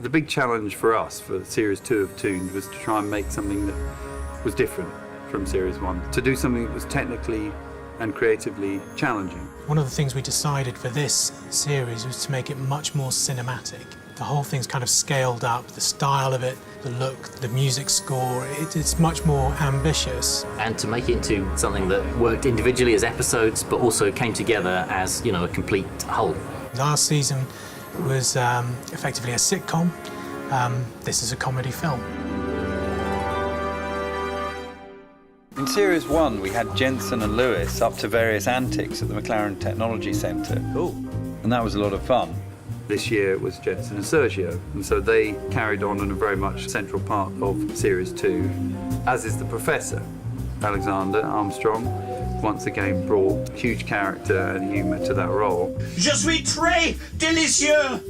The big challenge for us for Series 2 of Tooned was to try and make something that was different from Series 1, to do something that was technically and creatively challenging. One of the things we decided for this series was to make it much more cinematic. The whole thing's kind of scaled up, the style of it, the look, the music score, it's much more ambitious. And to make it into something that worked individually as episodes, but also came together as, a complete whole. Last season was effectively a sitcom. This is a comedy film. In Series 1, we had Jensen and Lewis up to various antics at the McLaren Technology Centre. Cool. And that was a lot of fun. This year it was Jensen and Sergio, and so they carried on and are very much a central part of Series 2, as is the Professor. Alexander Armstrong once again brought huge character and humour to that role. Je suis très délicieux!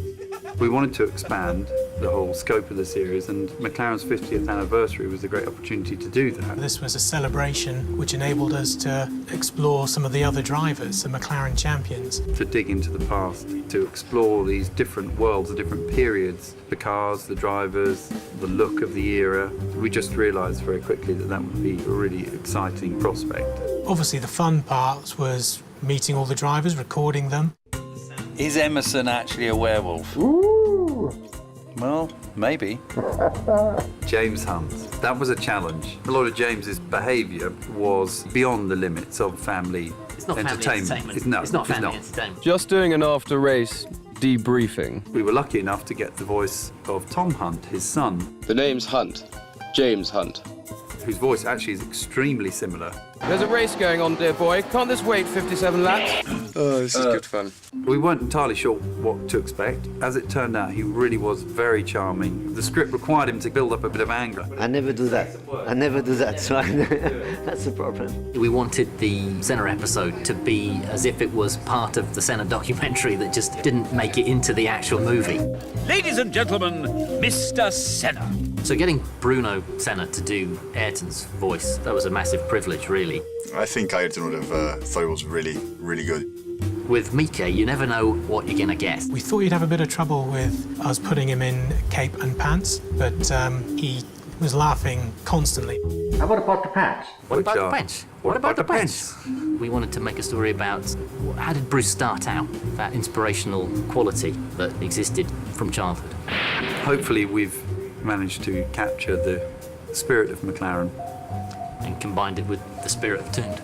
We wanted to expand the whole scope of the series, and McLaren's 50th anniversary was a great opportunity to do that. This was a celebration which enabled us to explore some of the other drivers, the McLaren champions. To dig into the past, to explore these different worlds, the different periods, the cars, the drivers, the look of the era. We just realised very quickly that that would be a really exciting prospect. Obviously the fun part was meeting all the drivers, recording them. Is Emerson actually a werewolf? Ooh. Well, maybe. James Hunt. That was a challenge. A lot of James's behaviour was beyond the limits of family It's not family entertainment. It's not family entertainment. Just doing an after-race debriefing. We were lucky enough to get the voice of Tom Hunt, his son. The name's Hunt. James Hunt. Whose voice actually is extremely similar. There's a race going on, dear boy. Can't this wait 57 laps? Oh, this is good fun. We weren't entirely sure what to expect. As it turned out, he really was very charming. The script required him to build up a bit of anger. I never do that. So that's the problem. We wanted the Senna episode to be as if it was part of the Senna documentary that just didn't make it into the actual movie. Ladies and gentlemen, Mr. Senna. So getting Bruno Senna to do Ayrton's voice, that was a massive privilege, really. I think Ayrton would have thought it was really, really good. With Mike, you never know what you're gonna get. We thought you'd have a bit of trouble with us putting him in cape and pants, but he was laughing constantly. How about the patch? What about the bench? What about the bench? We wanted to make a story about how did Bruce start out, that inspirational quality that existed from childhood. Hopefully we've managed to capture the spirit of McLaren and combined it with the spirit of Tooned.